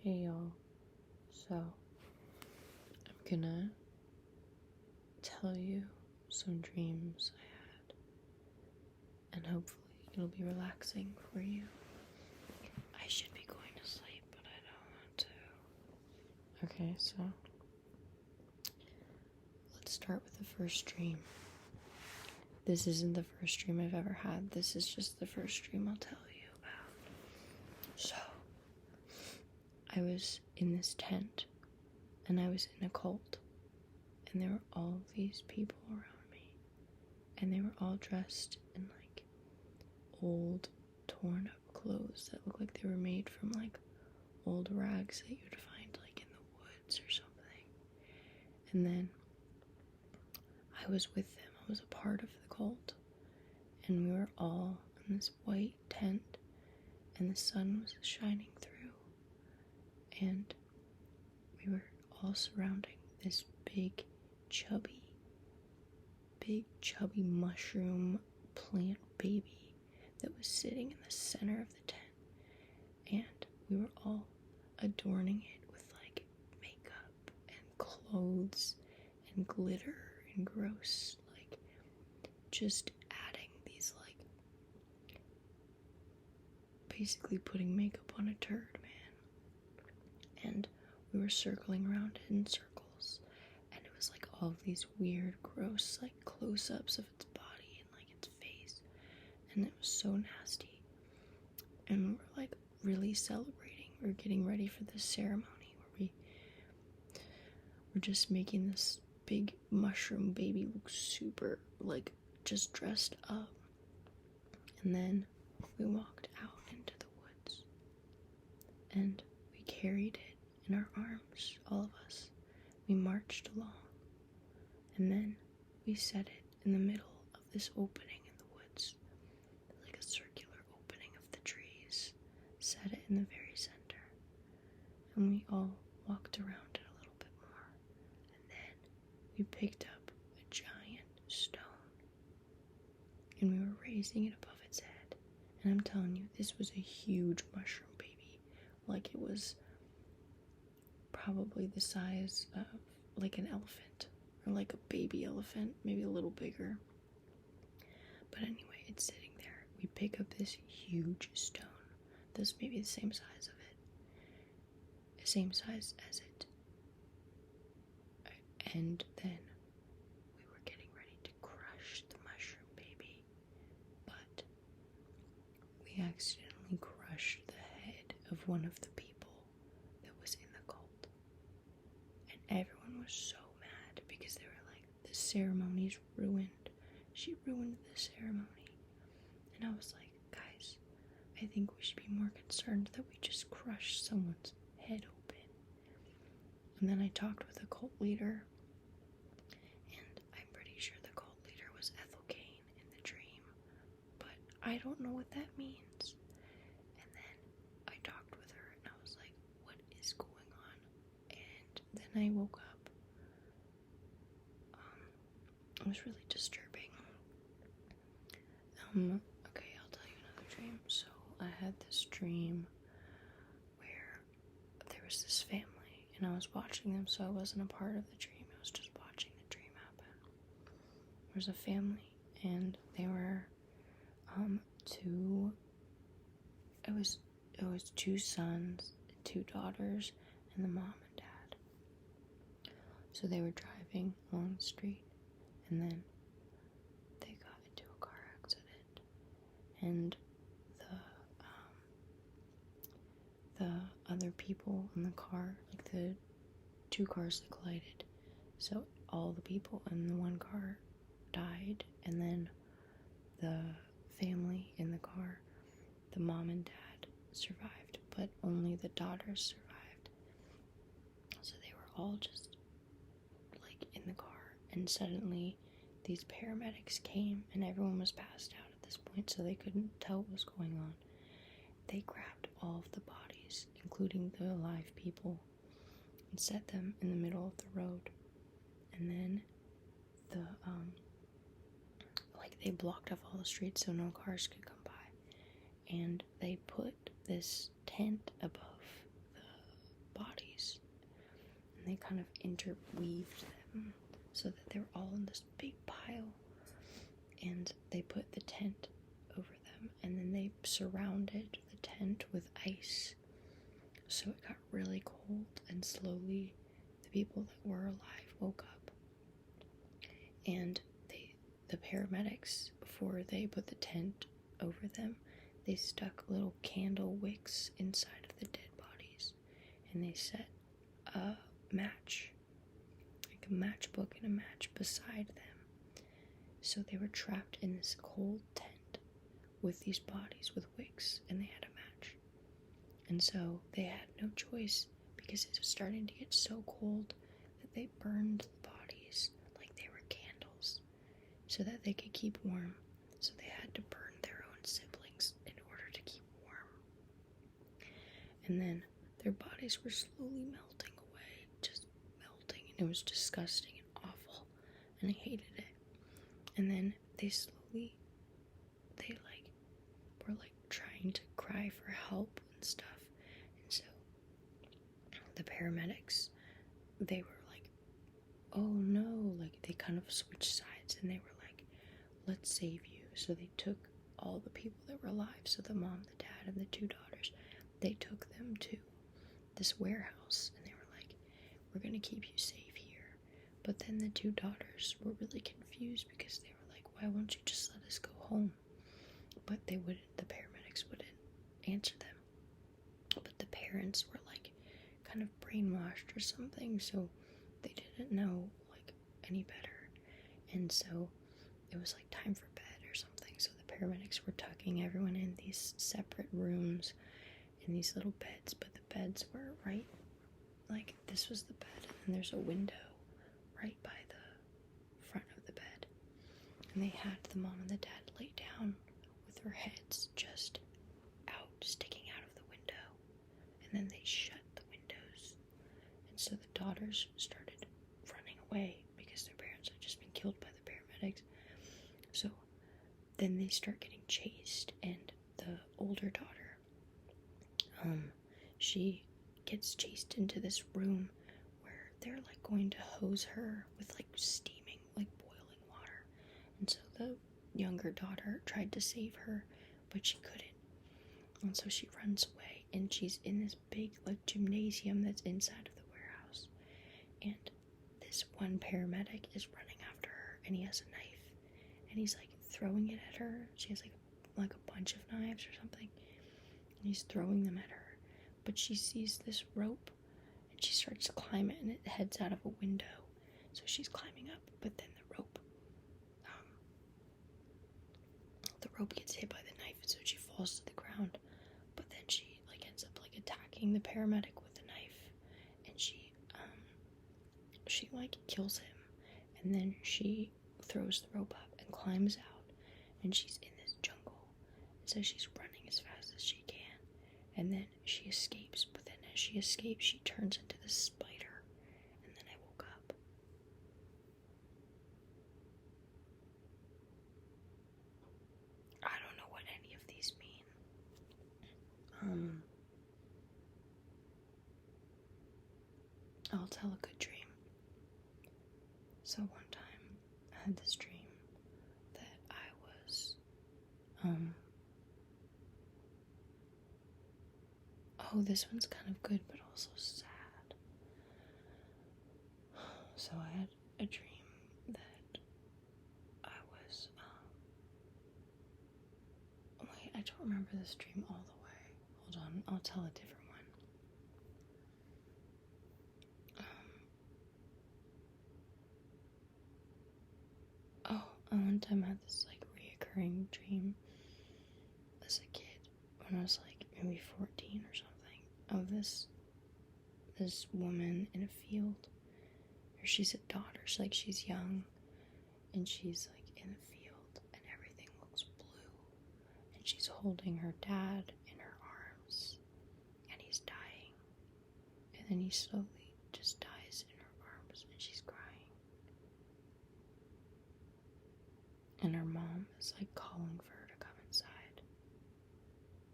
Hey y'all, so I'm gonna tell you some dreams I had, and hopefully it'll be relaxing for you. I should be going to sleep, but I don't want to. Okay, so let's start with the first dream. This isn't the first dream I've ever had, this is just the first dream I'll tell you about. So, I was in this tent, and I was in a cult, and there were all these people around me, and they were all dressed in like old, torn up clothes that looked like they were made from like old rags that you'd find like in the woods or something. And then I was with them, I was a part of the cult, and we were all in this white tent, and the sun was shining through, and we were all surrounding this big chubby mushroom plant baby that was sitting in the center of the tent, and we were all adorning it with like makeup and clothes and glitter and gross, like just adding these, like basically putting makeup on a turd, man. And we were circling around it in circles, and it was like all of these weird, gross, like close-ups of its body and like its face, and it was so nasty. And we were like really celebrating. We were getting ready for this ceremony where we were just making this big mushroom baby look super, like, just dressed up. And then we walked out into the woods, and we carried it in our arms, all of us. We marched along, and then we set it in the middle of this opening in the woods, like a circular opening of the trees, set it in the very center, and we all walked around it a little bit more, and then we picked up a giant stone, and we were raising it above its head, and I'm telling you, this was a huge mushroom baby, like it was probably the size of like an elephant, or like a baby elephant, maybe a little bigger. But anyway, it's sitting there. We pick up this huge stone that's maybe the same size of it, the same size as it, and then we were getting ready to crush the mushroom baby, but we accidentally crushed the head of one of the people that was in the cult, and everyone was so mad because they were like, the ceremony's ruined. She ruined the ceremony. And I was like, guys, I think we should be more concerned that we just crushed someone's head open. And then I talked with the cult leader, and I'm pretty sure the cult leader was Ethel Kane in the dream, but I don't know what that means. And then I talked with her, and I was like, what is going on? And then I woke up. It was really disturbing. Okay, I'll tell you another dream. So I had this dream where there was this family, and I was watching them, so I wasn't a part of the dream. I was just watching the dream happen. There was a family, and they were it was two sons, two daughters, and the mom and dad. So they were driving along the street, and then they got into a car accident, and the other people in the car, like the two cars that collided, so all the people in the one car died, and then the family in the car, the mom and dad, survived, but only the daughters survived. So they were all just like in the car, and suddenly these paramedics came, and everyone was passed out at this point, so they couldn't tell what was going on. They grabbed all of the bodies, including the alive people, and set them in the middle of the road. And then they blocked off all the streets so no cars could come by. And they put this tent above and they kind of interweaved them so that they were all in this big pile. And they put the tent over them, and then they surrounded the tent with ice. So it got really cold, and slowly the people that were alive woke up. And the paramedics, before they put the tent over them, they stuck little candle wicks inside of the dead bodies, and they set a match, like a matchbook and a match beside them. So they were trapped in this cold tent with these bodies with wicks, and they had a match. And so they had no choice, because it was starting to get so cold that they burned the bodies like they were candles so that they could keep warm. So they had to burn their own siblings in order to keep warm. And then their bodies were slowly melting away, just melting, and it was disgusting and awful, and I hated it. And then they were trying to cry for help and stuff. And so the paramedics, they were like, oh no, they kind of switched sides, and they were like, let's save you. So they took all the people that were alive, so the mom, the dad, and the two daughters, they took them to this warehouse, and they were like, we're gonna keep you safe here. But then the two daughters were really confused, because they were like, why won't you just let us go home? But the paramedics wouldn't answer them. But the parents were kind of brainwashed or something, so they didn't know any better. And so it was time for bed or something. So the paramedics were tucking everyone in these separate rooms in these little beds, but the beds were right, this was the bed, and then there's a window right by the front of the bed. And they had the mom and the dad lay down with their heads just out, sticking out of the window. And then they shut the windows. And so the daughters started running away because their parents had just been killed by the paramedics. So then they start getting chased, and the older daughter, she gets chased into this room where they're going to hose her with steaming, boiling water. And so the younger daughter tried to save her, but she couldn't. And so she runs away, and she's in this big gymnasium that's inside of the warehouse. And this one paramedic is running after her, and he has a knife, and he's throwing it at her. She has a bunch of knives or something, and he's throwing them at her. But she sees this rope, and she starts to climb it, and it heads out of a window. So she's climbing up, but then the rope gets hit by the knife, and so she falls to the ground. But then she ends up attacking the paramedic with the knife, and she kills him. And then she throws the rope up and climbs out, and she's in this jungle. So she's running as fast as she can, and then she escapes. But then as she escapes, she turns into this spider, and then I woke up. I don't know what any of these mean. I'll tell a good dream. So one time I had this dream that I was, this one's kind of good but also sad. So I had a dream that I was, wait, I don't remember this dream all the way. Hold on, I'll tell a different one. I one time had this reoccurring dream as a kid when I was maybe 14 or something, of this woman in a field. Or she's a daughter, so she's young, and she's in the field, and everything looks blue, and she's holding her dad in her arms, and he's dying, and then he slowly just dies in her arms, and she's crying. And her mom is calling for her to come inside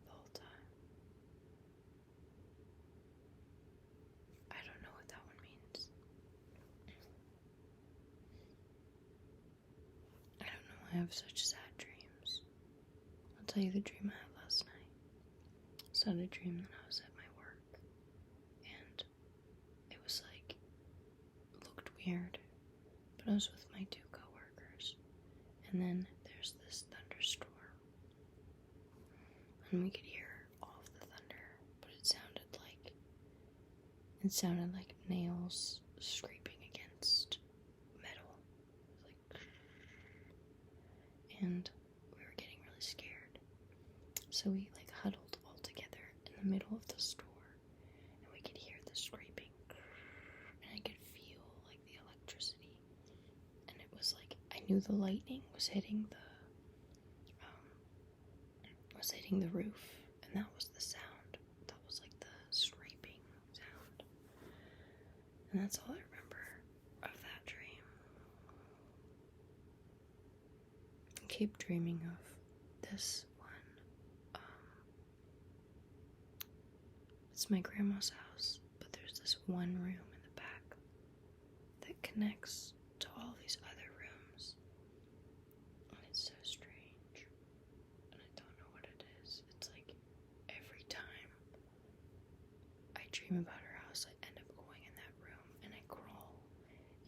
the whole time. I don't know what that one means. I have such sad dreams. I'll tell you the dream I had last night. So I had a dream that I was at my work, and it was like, it looked weird, but I was with my 2 coworkers, and then there's this thunderstorm, and we could hear all of the thunder, but it sounded like nails scraping against metal. It was like, and we were getting really scared. So we like huddled all together in the middle of the store, and we could hear the scraping, and I could feel like the electricity, and it was like I knew the lightning was hitting the roof, and that was the sound. That was like the scraping sound, and that's all I remember of that dream. I keep dreaming of this one. It's my grandma's house, but there's this one room in the back that connects to all these other rooms. And it's so strange. And I don't know what it is. It's like every time I dream about her house, I end up going in that room and I crawl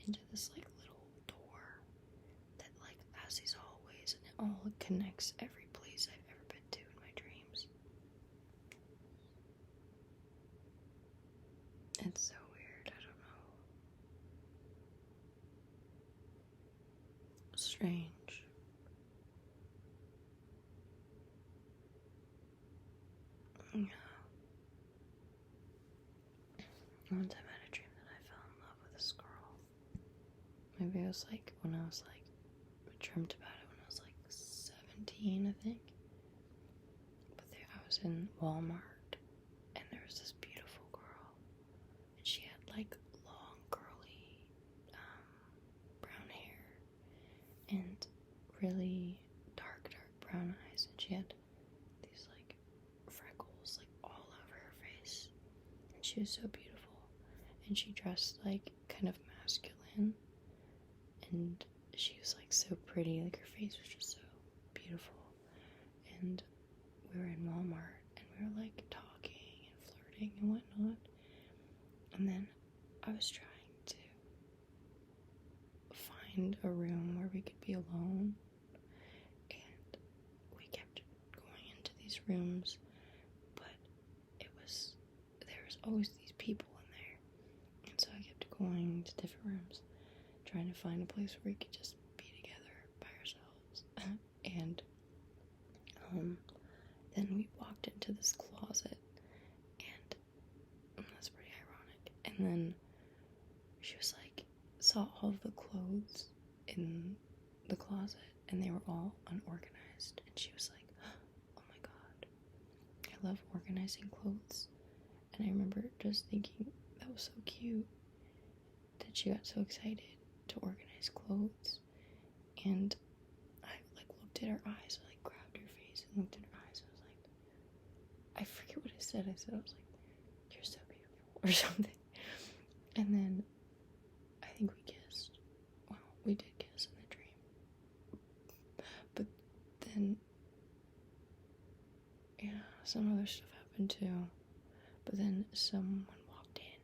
into this like little door that like has these hallways, and it all connects every place I've ever been to in my dreams. It's so weird, I don't know. Strange. Yeah. One time I had a dream that I fell in love with this girl. Maybe it was like when I was like, I dreamt about it when I was like 17, I think. But there, I was in Walmart, and there was this beautiful girl, and she had like long, curly, brown hair, and really dark brown eyes, and she had these like freckles like all over her face, and she was so beautiful, and she dressed like kind of masculine, and she was like so pretty, like her face was just so beautiful, and we were in Walmart, and we were like talking and flirting and whatnot, and then I was trying to find a room where we could be alone, and we kept going into these rooms, but there was always these people in there, and so I kept going to different rooms, trying to find a place where we could just be together by ourselves, and then we walked into this closet, and that's pretty ironic, and then she was like, saw all of the clothes in the closet, and they were all unorganized, and she was like, oh my god, I love organizing clothes. And I remember just thinking that was so cute that she got so excited to organize clothes, and I like looked at her eyes, I like grabbed her face and looked at her eyes, I was like, I forget what I said, I was like, you're so beautiful, or something, and then I think we kissed. Well, we did kiss in the dream, but then, yeah, some other stuff happened too, but then someone walked in,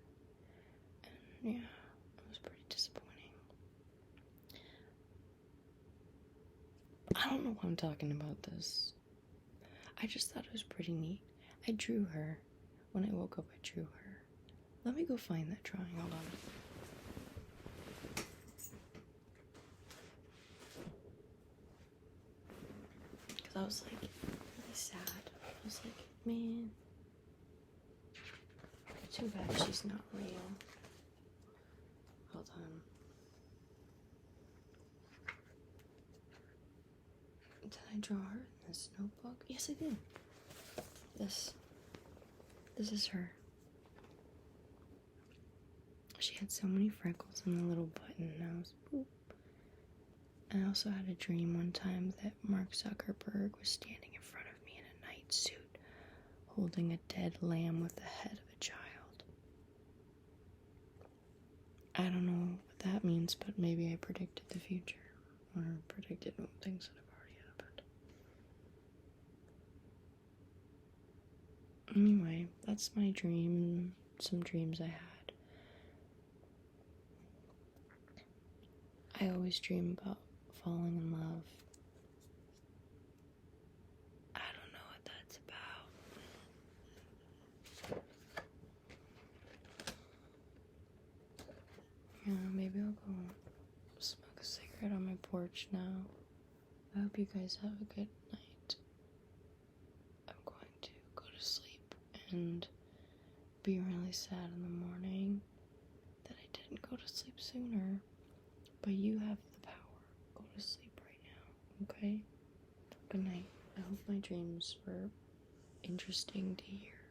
and yeah, it was pretty disappointing. I don't know why I'm talking about this. I just thought it was pretty neat. I drew her. When I woke up, I drew her. Let me go find that drawing, hold on. Because I was like, really sad. I was like, man, too bad she's not real. Hold on. Did I draw her in this notebook? Yes, I did. This is her. She had so many freckles on the little button nose. Boop. I also had a dream one time that Mark Zuckerberg was standing in front of me in a night suit, holding a dead lamb with the head of a child. I don't know what that means, but maybe I predicted the future. or predicted things that have already happened. Anyway, that's my dream, some dreams I had. I always dream about falling in love. I don't know what that's about. Yeah, maybe I'll go smoke a cigarette on my porch now. I hope you guys have a good night. I'm going to go to sleep and be really sad in the morning that I didn't go to sleep sooner. But you have the power. Go to sleep right now, okay? Good night. I hope my dreams were interesting to hear.